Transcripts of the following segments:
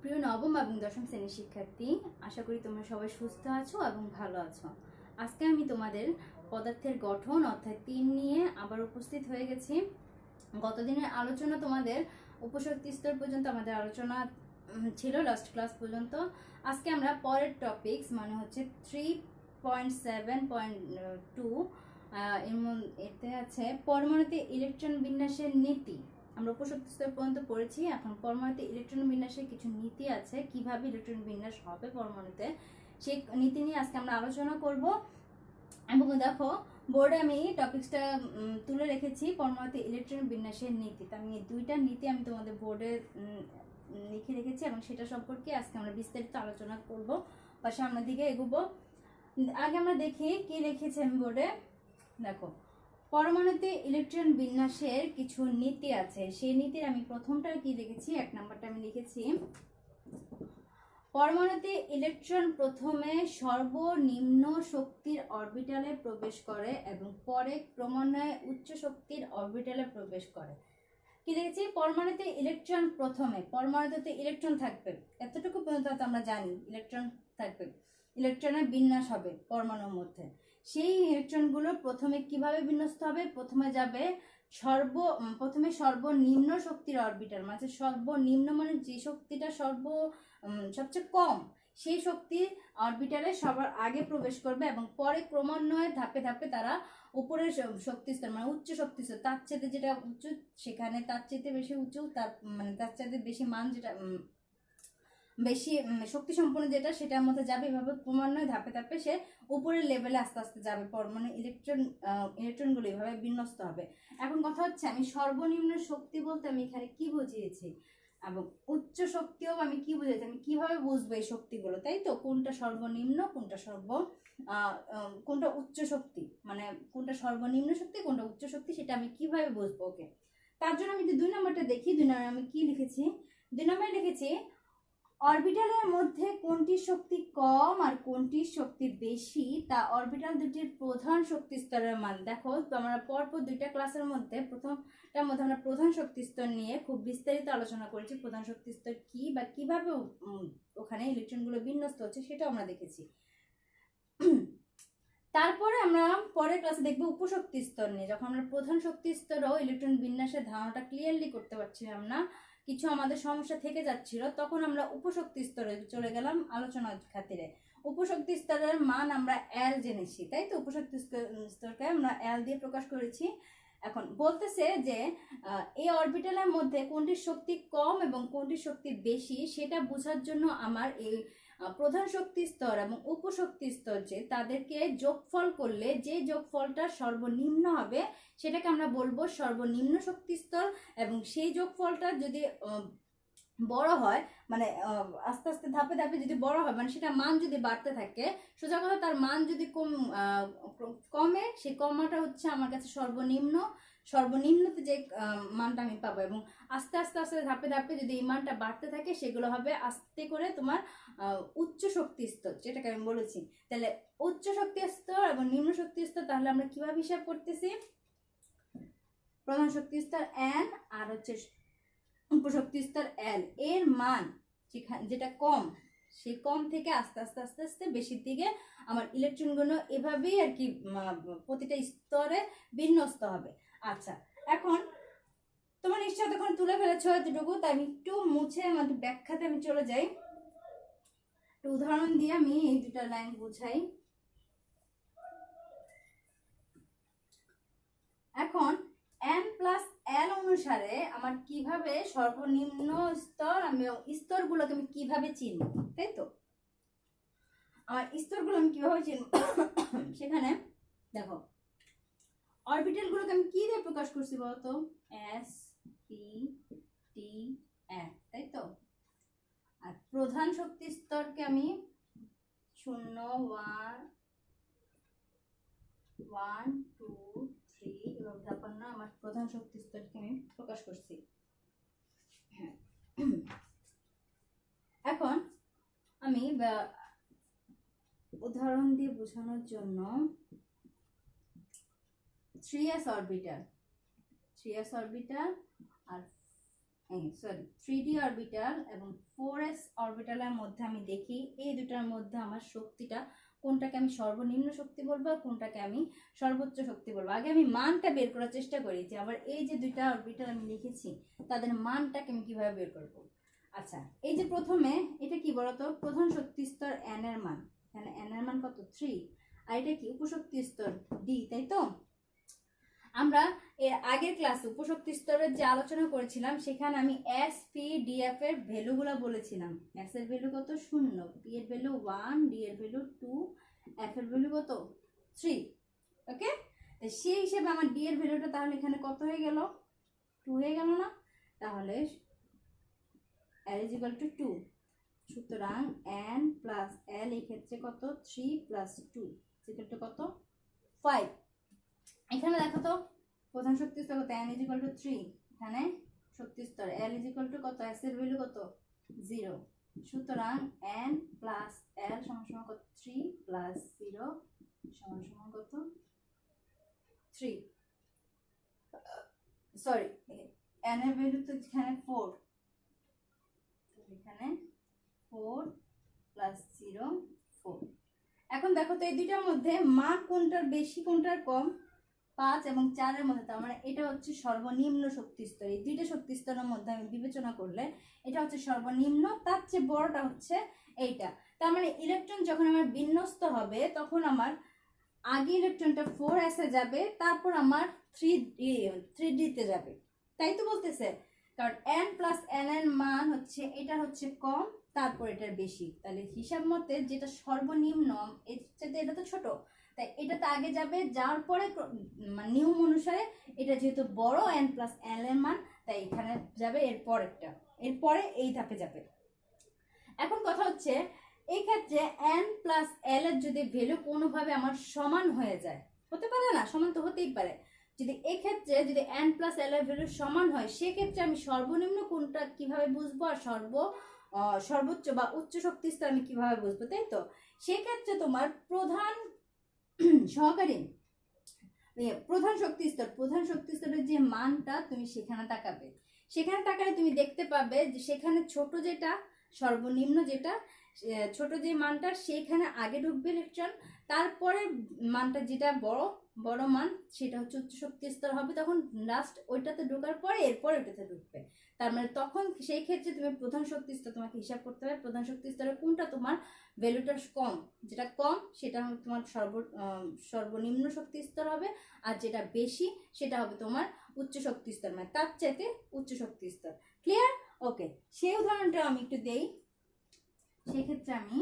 প্রিয় নবম এবং দশম শ্রেণীর শিক্ষার্থী, আশা করি তোমরা সবাই সুস্থ আছো এবং ভালো আছো। আজকে আমি তোমাদের পদার্থের গঠন অর্থাৎ 3 নিয়ে আবার উপস্থিত হয়ে গেছি। গতদিনের আলোচনা তোমাদের উপশক্তি স্তর পর্যন্ত আমাদের আলোচনা ছিল, লাস্ট ক্লাস পর্যন্ত। আজকে আমরা পরের টপিকস মানে হচ্ছে 3.7.2 এতে আছে পরমাণুতে ইলেকট্রন বিন্যাসের নীতি। আমরা উপশক্তি স্তর পর্যন্ত পড়েছি। এখন পরমাণুতে ইলেকট্রন বিন্যাসের কিছু নীতি আছে, কিভাবে ইলেকট্রন বিন্যাস হবে পরমাণুতে, সেই নীতি নিয়ে আজকে আমরা আলোচনা করব। এবং দেখো বোর্ডে আমি টপিকসটা তুলে রেখেছি, পরমাণুতে ইলেকট্রন বিন্যাসের নীতি। তো আমি দুইটা নীতি আমি তোমাদের বোর্ডে লিখে রেখেছি এবং সেটা সম্পর্কে আজকে আমরা বিস্তারিত আলোচনা করব বা সামনের দিকে এগোবো। আগে আমরা দেখি কি লিখেছি আমি বোর্ডে। দেখো, পরমাণুতে ইলেকট্রন বিন্যাসের কিছু নীতি আছে। সেই নীতির আমি প্রথমটা কি লিখেছি, 1 নম্বরটা আমি লিখেছি, পরমাণুতে ইলেকট্রন প্রথমে সর্বনিম্ন শক্তির অরবিটালে প্রবেশ করে এবং পরে ক্রমান্বয়ে উচ্চ শক্তির অরবিটালে প্রবেশ করে। কি লিখেছি, পরমাণুতে ইলেকট্রন প্রথমে, পরমাণুতে ইলেকট্রন থাকবে, এতটুকু পর্যন্ত আমরা জানি ইলেকট্রন থাকবে, ইলেকট্রনের বিন্যাস হবে পরমাণুর মধ্যে। সেই ইলেকট্রনগুলো প্রথমে কিভাবে বিন্যস্ত হবে, প্রথমে সর্বনিম্ন শক্তির অরবিটাল, মানে সর্বনিম্ন মানে যে শক্তিটা সবচেয়ে কম, সেই শক্তির অরবিটালে সবার আগে প্রবেশ করবে এবং পরে ক্রমান্বয়ে ধাপে ধাপে তারা উপরের শক্তি স্তর মানে উচ্চ শক্তি স্তর, তার চাইতে যেটা উচ্চ সেখানে তার চাইতে বেশি উঁচু, তার মানে তার চাইতে বেশি মান যেটা বেশি শক্তি সম্পন্ন যেটা সেটার মধ্যে যাবে। এভাবে ক্রমান্বয়ে ধাপে ধাপে সে উপরের লেভেলে আস্তে আস্তে যাবে, মানে ইলেকট্রনগুলো এইভাবে বিন্যস্ত হবে। এখন কথা হচ্ছে, আমি সর্বনিম্ন শক্তি বলতে আমি এখানে কি বুঝিয়েছি এবং উচ্চ শক্তিও আমি কি বুঝিয়েছি, আমি কিভাবে বুঝবো এই শক্তিগুলো, তাই তো? কোনটা সর্বনিম্ন, কোনটা উচ্চ শক্তি, মানে কোনটা সর্বনিম্ন শক্তি কোনটা উচ্চ শক্তি, সেটা আমি কিভাবে বুঝবো? ওকে, তার জন্য আমি 2 নম্বরটা দেখি। 2 নম্বরে আমি কি লিখেছি, 2 নম্বরে লিখেছি অরবিটালের মধ্যে কোনটির শক্তি কম আর কোনটির শক্তি বেশি তা অরবিটাল দুটির প্রধান শক্তি স্তরের মান। দেখো, তো আমরা পরপর 2টা ক্লাসের মধ্যে প্রথমটার মধ্যে আমরা প্রধান শক্তি স্তর নিয়ে খুব বিস্তারিত আলোচনা করেছি। প্রধান শক্তি স্তর কি বা কিভাবে ওখানে ইলেকট্রনগুলো বিন্যস্ত হচ্ছে সেটাও আমরা দেখেছি। তারপরে আমরা পরের ক্লাসে দেখবো উপশক্তি স্তর নিয়ে। যখন আমরা প্রধান শক্তি স্তর ও ইলেকট্রন বিন্যাসের ধারণাটা ক্লিয়ারলি করতে পারছিলাম না, কিছু আমাদের সমস্যা থেকে যাচ্ছিল, তখন আমরা উপশক্তি স্তরে চলে গেলাম আলোচনার খাতিরে। উপশক্তি স্তরের মান আমরা এল জেনেছি, তাই তো? উপশক্তি স্তরকে আমরা এল দিয়ে প্রকাশ করেছি। এখন বলতেছে যে এই অরবিটালের মধ্যে কোনটির শক্তি কম এবং কোনটির শক্তি বেশি সেটা বোঝার জন্য আমার এই প্রধান শক্তি স্তর এবং উপশক্তি স্তর যে তাদেরকে যোগফল করলে যে যোগফলটা সর্বনিম্ন হবে সেটাকে আমরা বলবো সর্বনিম্ন শক্তি স্তর। এবং সেই যোগফলটা যদি বড় হয়, মানে আস্তে আস্তে ধাপে ধাপে যদি বড় হয়, মানে সেটা মান যদি বাড়তে থাকে, সোজা কথা তার মান যদি কমে, সেই কমাটা হচ্ছে আমার কাছে সর্বনিম্নতে যে মানটা আমি পাবো। এবং আস্তে আস্তে আস্তে ধাপে ধাপে যদি এই মানটা বাড়তে থাকে, সেগুলো হবে আস্তে করে তোমার উচ্চ শক্তি স্তর, যেটাকে আমি বলেছি। তাহলে উচ্চ শক্তি স্তর এবং নিম্ন শক্তি স্তর তাহলে আমরা কিভাবে হিসাব করতেছি, প্রধান শক্তি স্তর এন আর হচ্ছে উপশক্তি স্তর এল, এর মান যেটা কম, সেই কম থেকে আস্তে আস্তে আস্তে আস্তে বেশির দিকে আমার ইলেকট্রনগুলো এভাবেই আর কি প্রতিটা স্তরে বিন্যস্ত হবে। আচ্ছা, এখন তোমার নিশ্চয় তখন তুলে ফেলেছ এতটুকু, তাই আমি একটু মুছে আমাদের ব্যাখ্যাতে আমি চলে যাই। উদাহরণ দিয়ে আমি এই 2টা লাইন বুঝাই। এখন n প্লাস l অনুসারে আমার কিভাবে সর্বনিম্ন স্তর, আমি স্তরগুলোকে আমি কিভাবে চিনব, তাই তো? আমার স্তরগুলো আমি কিভাবে চিনব সেখানে দেখো, অরবিটালগুলোকে আমি কি দিয়ে প্রকাশ করছি বলতো, s p t f, তাই তো? আর প্রধান শক্তি স্তরকে আমি 0 1 2 3 এভাবে ধাপান্ন আমার প্রধান শক্তি স্তরকে আমি প্রকাশ করছি। এখন আমি উদাহরণ দিয়ে বোঝানোর জন্য 3s অরবিটাল আর সরি 3d অরবিটাল এবং 4s অরবিটালের মধ্যে আমি দেখি এই দুটার মধ্যে আমার শক্তিটা কোনটাকে আমি সর্বনিম্ন শক্তি বলবো আর কোনটাকে আমি সর্বোচ্চ শক্তি বলবো। আগে আমি মানটা বের করার চেষ্টা করি যে আবার এই যে দুইটা অরবিটাল আমি লিখেছি তাদের মানটাকে আমি কিভাবে বের করব। আচ্ছা, এই যে প্রথমে এটা কি বলতো, প্রধান শক্তি স্তর n এর মান, এখানে n এর মান কত 3, আর এটা কি উপশক্তি স্তর d, তাই তো? আমরা এর আগের ক্লাসে উপশক্তি স্তরের যে আলোচনা করেছিলাম সেখানে আমি এস পি ডি এফ এর ভ্যালুগুলো বলেছিলাম। এস এর ভ্যালু কত 0, পি এর ভ্যালু 1, ডি এর ভ্যালু 2, এফ এর ভ্যালু কত 3। ওকে, সেই হিসেবে আমার ডি এর ভ্যালুটা তাহলে এখানে কত হয়ে গেল, 2 হয়ে গেল না? তাহলে L is equal to 2, সুতরাং n প্লাস L এই ক্ষেত্রে কত 3 প্লাস 2 ইকুয়াল টু কত 5। এখানে দেখো তো প্রধান শক্তি স্তর কত, n is equal to 3, এখানে শক্তি স্তর L is equal to কত, s এর ভ্যালু কত 0, সুতরাং n প্লাস L সমান সমান কত 3 প্লাস 0 সমান সমান কত 3। সরি, n এর ভ্যালু তো এখানে 4, এখানে 4 প্লাস 0 4। এখন দেখো তো এই দুইটার মধ্যে মান কোনটার বেশি কোনটার কম, 5 এবং 4 এর মধ্যে, তার মানে এটা হচ্ছে সর্বনিম্ন শক্তি স্তর। এই দুইটা শক্তি স্তরের মধ্যে আমি বিবেচনা করলে এটা হচ্ছে সর্বনিম্ন, তার চেয়ে বড়টা হচ্ছে এইটা। তার মানে ইলেকট্রন যখন আমার বিন্যস্ত হবে তখন আমার আগে ইলেকট্রনটা 4s এ যাবে, তারপর আমার 3d তে যাবে, তাই তো বলতেছে? কারণ n প্লাস n এর মান হচ্ছে এটা হচ্ছে কম, তারপর এটার বেশি, তাহলে হিসাব মতে যেটা সর্বনিম্ন এটা তো ছোট, তাই এটাতে আগে যাবে, যাওয়ার পরে নিয়ম অনুসারে এটা যেহেতু বড় n প্লাস n এর মান, তাই এখানে যাবে এরপরেরটা, এরপরে এই ধাপে যাবে। এখন কথা হচ্ছে এই ক্ষেত্রে n প্লাস l এর যদি ভ্যালু কোনোভাবে আমার সমান হয়ে যায়, হতে পারে না, সমান তো হতেই পারে, যদি এক্ষেত্রে যদি n প্লাস l এর ভ্যালু সমান হয় সেক্ষেত্রে আমি সর্বনিম্ন কোনটা কিভাবে বুঝবো আর সর্বোচ্চ বা উচ্চ শক্তি স্তর আমি কিভাবে বুঝবো, তাই তো? সেক্ষেত্রে তোমার প্রধান শক্তি স্তরের যে মানটা তুমি সেখানে তাকালে তুমি দেখতে পাবে যে সেখানে ছোট যেটা সর্বনিম্ন যেটা ছোট যে মানটা সেখানে আগে ঢুকবে ইলেকট্রন, তারপরে মানটা যেটা বড় মান সেটা হচ্ছে উচ্চ শক্তি স্তর হবে, তখন লাস্ট ওইটাতে ঢোকার পরে এরপরে ওইটাতে ঢুকবে। তার মানে তখন সেই ক্ষেত্রে তুমি প্রধান শক্তি স্তর তোমাকে হিসাব করতে হবে, প্রধান শক্তি স্তরে কোনটা তোমার ভ্যালুটা কম, যেটা কম সেটা হবে তোমার সর্বনিম্ন শক্তি স্তর হবে, আর যেটা বেশি সেটা হবে তোমার উচ্চ শক্তি স্তর, মানে তার চাইতে উচ্চ শক্তি স্তর। ক্লিয়ার? ওকে, সেই উদাহরণটা আমি একটু দেই। সেক্ষেত্রে আমি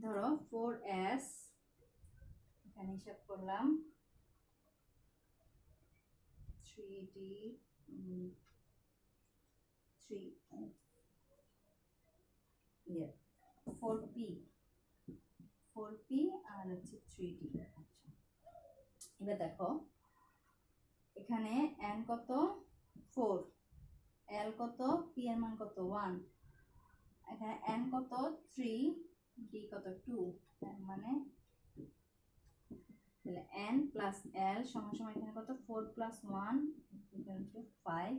ধরো 4s এখানে হিসাব করলাম, 3d 4p আর হচ্ছে 3d। এবার দেখো এখানে n কত 4, l কত, p এর মান কত 1, এখানে n কত 3, d কত 2, তার মানে তাহলে n প্লাস l সমান সমান এখানে কত 4 plus 1 equal to 5,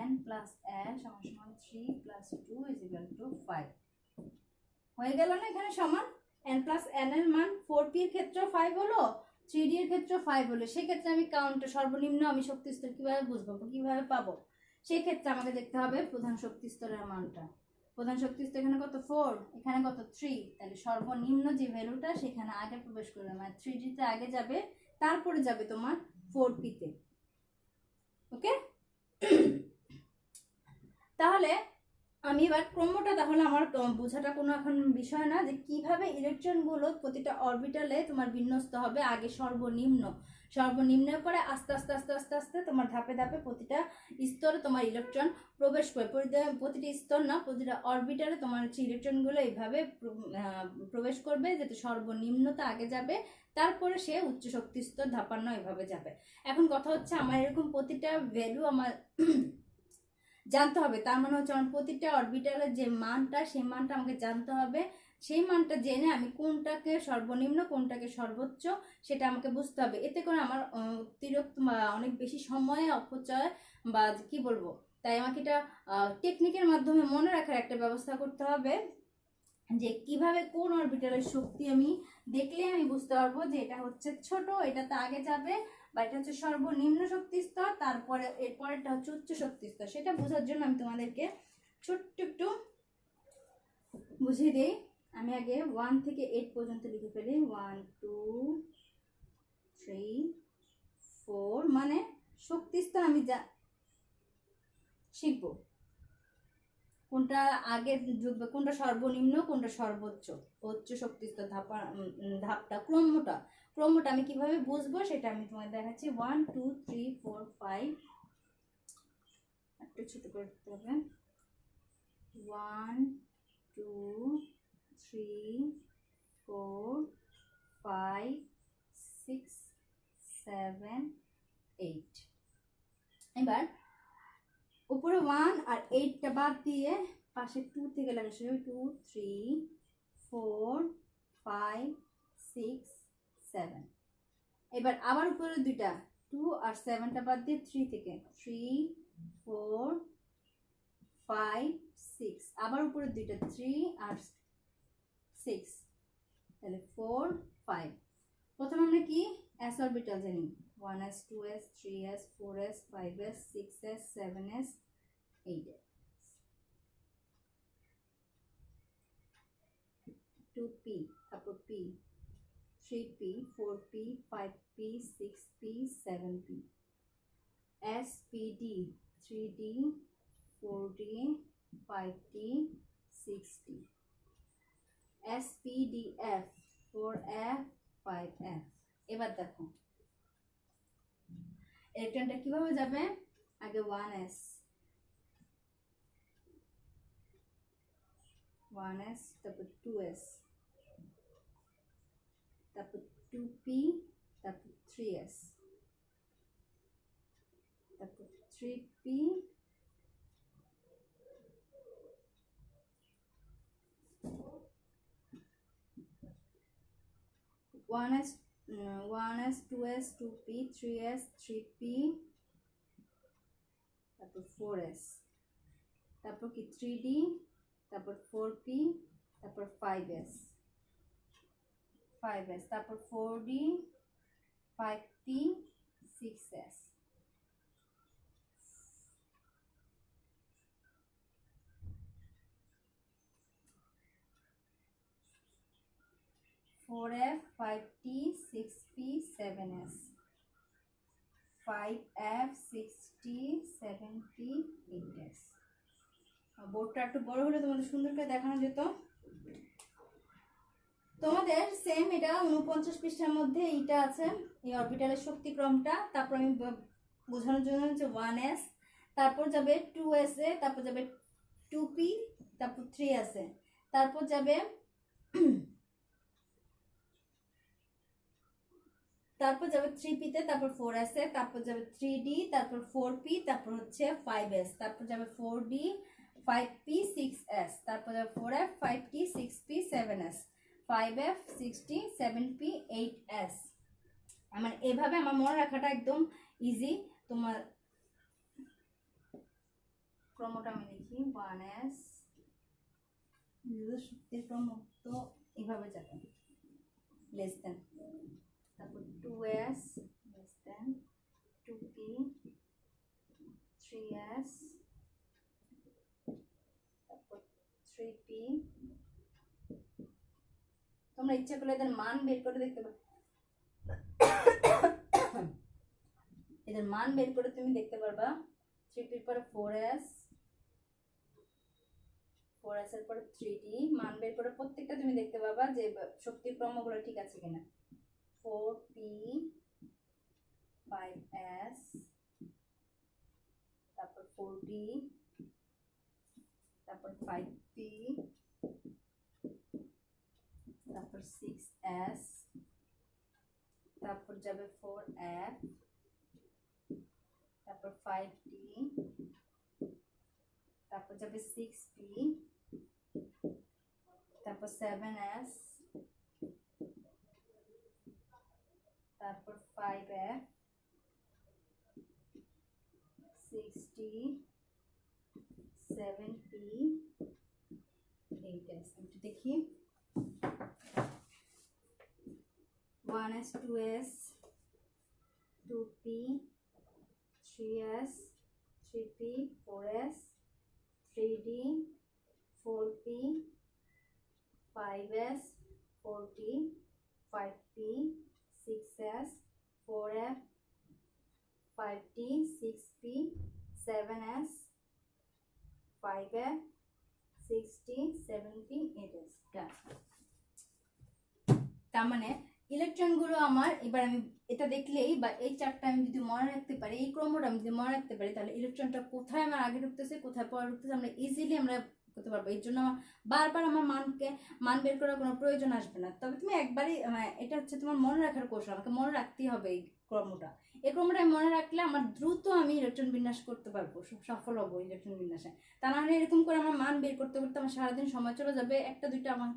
n plus l সমান সমান 3 প্লাস 2 ইজ ইকুয়াল টু 5। হয়ে গেল না? এখানে সমান n প্লাস n এর মান 4p এর ক্ষেত্রে 5 হলো, 3d এর ক্ষেত্রে 5 হলো। সেক্ষেত্রে আমি সর্বনিম্ন আমি শক্তি স্তর কিভাবে বুঝবো, কিভাবে পাবো? সেক্ষেত্রে আমাকে দেখতে হবে প্রধান শক্তি স্তরের মানটা। প্রধান শক্তি স্তর এখানে কত 4, এখানে কত 3, তাহলে সর্বনিম্ন যে ভ্যালুটা সেখানে আগে প্রবেশ করবে, মানে 3d তে আগে যাবে, তারপরে যাবে তোমার 4p তে। ওকে, তাহলে আমি এবার ক্রমটা, তাহলে আমার বোঝাটা কোনো এখন বিষয় না যে কিভাবে ইলেকট্রনগুলো প্রতিটা অরবিটালে তোমার বিন্যস্ত হবে। আগে সর্বনিম্নের পরে আস্তে আস্তে আস্তে আস্তে আস্তে তোমার ধাপে ধাপে প্রতিটা স্তরে তোমার ইলেকট্রন প্রবেশ করে, প্রতিটা স্তর না প্রতিটা অরবিটালে তোমার হচ্ছে ইলেকট্রনগুলো এইভাবে প্রবেশ করবে, যেটা সর্বনিম্নতা আগে যাবে, তারপরে সে উচ্চ শক্তি স্তর ধাপান্ন এভাবে যাবে। এখন কথা হচ্ছে আমার এরকম প্রতিটা ভ্যালু আমার জানতে হবে, তার মানে হচ্ছে আমার প্রতিটা অরবিটালের যে মানটা সেই মানটা আমাকে জানতে হবে, সেই মানটা জেনে আমি কোনটাকে সর্বনিম্ন কোনটাকে সর্বোচ্চ সেটা আমাকে বুঝতে হবে। এতে করে আমার অতিরিক্ত অনেক বেশি সময় অপচয় বা কি বলবো, তাই আমাকে এটা টেকনিকের মাধ্যমে মনে রাখার একটা ব্যবস্থা করতে হবে, যে কিভাবে কোন অরবিটালের শক্তি আমি দেখলে আমি বুঝতে পারবো যে এটা হচ্ছে ছোট, এটাতে আগে যাবে, বা এটা হচ্ছে সর্বনিম্ন শক্তি স্তর, তারপরে এরপরেরটা হচ্ছে উচ্চ শক্তি স্তর। সেটা বোঝার জন্য আমি তোমাদেরকে ছোট্ট একটু বুঝিয়ে দিই। আমি আগে 1 থেকে 8 পর্যন্ত লিখে ফেলি। 1 2 3 4, মানে শক্তি স্তর আমি যা শিখবো কোনটা আগে ঢুকবে, কোনটা সর্বনিম্ন কোনটা সর্বোচ্চ, উচ্চ শক্তি স্তর ধাপটা ক্রমটা আমি কিভাবে বুঝবো সেটা আমি তোমাদের দেখাচ্ছি। 1 2 3 4 5, একটু ছোট করে দিতে হবে। 1 2 3 4 5 6 7 8। এবার উপরে 1 আর 8টা বাদ দিয়ে পাশে 2 থেকে লেখা শুরু, 2 3 4 5 6 7। এবার আবার উপরে দুইটা 2 আর 7টা বাদ দিয়ে 3 থেকে 3 4 5 6, আবার উপরে দুইটা 3 আর 6, তাহলে 4 5। প্রথমে আমরা কি s অরবিটাল জানি, 1s 2s 3s 4s 5s 6s 7s 8s। 2p, তারপর p, 3p 4p 5p 6p 7p, spd 3d 4d 5d 6d, spdf 4f 5f। এবার দেখো ইলেকট্রনটা কিভাবে যাবে, আগে 1s, তারপর 2s, তারপর 2p, তারপর 3s, তারপর 3p, 1s 2s 2p 3s 3p, তারপর 4s, তারপর কি 3d, তারপর 4p, তারপর 5s, তারপর 4d 5p 6s, 4f 5t 6p 7s, 5f 6t 7t 8s। বোর্ডটা একটু বড় হলে তোমাদের সুন্দর করে দেখানো যেত। তোমাদের সেম এটা 49 পৃষ্ঠার মধ্যে এইটা আছে, এই অরবিটালের শক্তিক্রমটা। তারপর আমি বোঝানোর জন্য হচ্ছে 1s, তারপর যাবে 2s এ, তারপর যাবে 2p, তারপর 3s এ, তারপর যাবে 3p তে, তারপর 4s এ, তারপর যাবে 3d, তারপর 4p, তারপর হচ্ছে 5s, তারপর যাবে 4d 5p 6s, তারপর যাবে 4f 5t 6p 7s, 5f 6t 7p 8s। মানে এভাবে আমার মনে রাখাটা একদম ইজি। তোমার ক্রমটা আমি লিখি 1s, শক্তির ক্রম তো এভাবে যাবে, লেস দেন, তারপর 2s less than 2p 3s, তারপর 3p। তোমরা ইচ্ছা করলে এদের মান বের করে দেখতে পারো, এদের মান বের করে তুমি দেখতে পারবা। 3p এর পরে 4s, 4s এর পরে 3d, মান বের করে প্রত্যেকটা তুমি দেখতে পাবা যে শক্তির ক্রমগুলো ঠিক আছে কিনা। 4p 5s, তারপর 4d, তারপর 5p, তারপর 6s, তারপর যাবে 4f, তারপর 5d, তারপর যাবে 6p, তারপর 7s, তারপর 5f, 60, 7p, 8s। একটু দেখি 1s, 2s, 2p, 3s, 3p, 4s, 3d, 4p, 5s, 4p, 5p, 6s, 4f, 5t, 6p, 7s, 5f, 6t, 7p, 8s। তার মানে ইলেকট্রনগুলো আমার, এবার আমি এটা দেখলেই বা এই চারটা আমি যদি মনে রাখতে পারি, এই ক্রমটা আমি যদি মনে রাখতে পারি, তাহলে ইলেকট্রনটা কোথায় আমার আগে ঢুকতেছে কোথায় পরে ঢুকতেছে আমরা ইজিলি আমরা করতে পারবো। এর জন্য আমার বারবার আমার মান বের করার কোনো প্রয়োজন আসবে না। তবে তুমি একবারই এটা হচ্ছে তোমার মনে রাখার কৌশল, আমাকে মনে রাখতেই হবে এই ক্রমটা। এই ক্রমটা আমি মনে রাখলে আমার দ্রুত আমি ইলেকট্রন বিন্যাস করতে পারবো, সফল হবো ইলেকট্রন বিন্যাসে। তা না হলে এরকম করে আমার মান বের করতে করতে আমার সারাদিন সময় চলে যাবে, একটা দুইটা আমার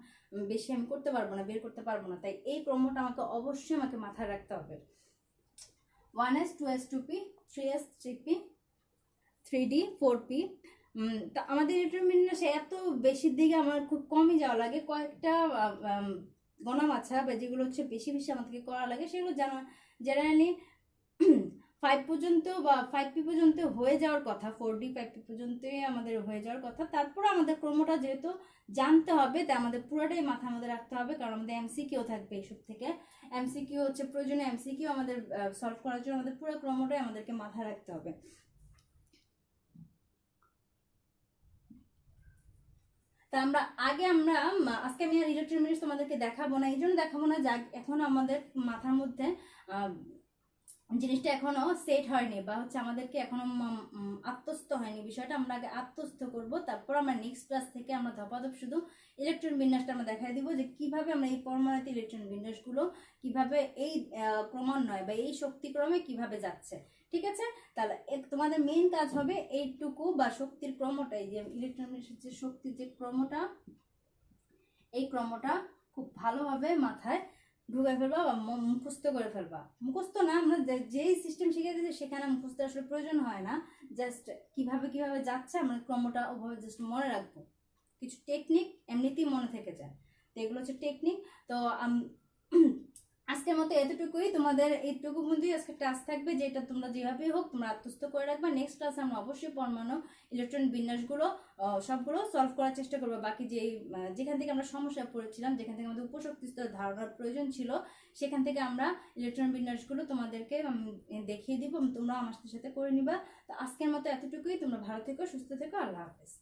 বেশি আমি করতে পারবো না, বের করতে পারবো না। তাই এই ক্রমটা অবশ্যই আমাকে মাথায় রাখতে হবে। 1s, 2s, 2p, 3s, 3p, 3d, 4p। তা আমাদের ইলেকট্রন বিন্যাসে এত বেশির দিকে আমার খুব কমই যাওয়া লাগে, কয়েকটা গণমাছা বা যেগুলো হচ্ছে বেশি বেশি আমাদেরকে করা লাগে সেগুলো জেনারেলি 5 পর্যন্ত বা 5p পর্যন্ত হয়ে যাওয়ার কথা, 4d 5p পর্যন্তই আমাদের হয়ে যাওয়ার কথা। তারপর আমাদের ক্রমটা যেহেতু জানতে হবে, তাই আমাদের পুরোটাই মাথার মধ্যে রাখতে হবে, কারণ আমাদের এমসিকিউ থাকবে এইসব থেকে। এমসিকিউ হচ্ছে প্রয়োজনীয় এমসিকিউ আমাদের সলভ করার জন্য আমাদের পুরো ক্রমটাই আমাদেরকে মাথায় রাখতে হবে। তা আজকে আমি আর ইলেকট্রন বিন্যাস তোমাদেরকে দেখাবো না, এই জন্য দেখাবো না যা এখন আমাদের মাথার মধ্যে জিনিসটা এখনো সেট হয়নি, বা হচ্ছে আমাদেরকে এখনো আত্মস্থ হয়নি বিষয়টা। আমরা আগে আত্মস্থ করব, তারপর আমরা নেক্সট ক্লাস থেকে আমরা ধপাধপ শুধু ইলেকট্রন বিন্যাসটা আমরা দেখাই দিব যে কিভাবে আমরা এই পরমাণুতে ইলেকট্রন বিন্যাসগুলো কিভাবে এই ক্রমান্বয় বা এই শক্তিক্রমে কিভাবে যাচ্ছে। ঠিক আছে, তাহলে তোমাদের মেইন কাজ হবে এইটুকু বা শক্তির ক্রমটাই, যে ইলেকট্রন বিন্যাসের যে শক্তির যে ক্রমটা, এই ক্রমটা খুব ভালোভাবে মাথায় ঢুকে ফেলবা বা মুখস্থ করে ফেলবা। মুখস্থ না, আমরা যেই সিস্টেম শিখে দিয়েছি সেখানে মুখস্থ আসলে প্রয়োজন হয় না, জাস্ট কিভাবে কিভাবে যাচ্ছে আমরা ক্রমটা ওভাবে জাস্ট মনে রাখবো। কিছু টেকনিক এমনিতেই মনে থেকে যায়, তো এগুলো হচ্ছে টেকনিক। তো আজকের মতো এতটুকুই, তোমাদের এইটুকু মধ্যেই আজকে ক্লাস থাকবে, যেটা তোমরা যেভাবেই হোক তোমরা আত্মস্থ করে রাখবা। নেক্সট ক্লাসে আমরা অবশ্যই পরমাণু ইলেকট্রন বিন্যাসগুলো সবগুলো সলভ করার চেষ্টা করবো। বাকি যেখান থেকে আমরা সমস্যায় পড়েছিলাম, যেখান থেকে আমাদের উপশক্তি স্তরের ধারণার প্রয়োজন ছিল, সেখান থেকে আমরা ইলেকট্রন বিন্যাসগুলো তোমাদেরকে দেখিয়ে দিব, তোমরা আমার সাথে করে নিবা। তো আজকের মতো এতটুকুই, তোমরা ভালো থেকো, সুস্থ থেকো, আল্লাহ হাফেজ।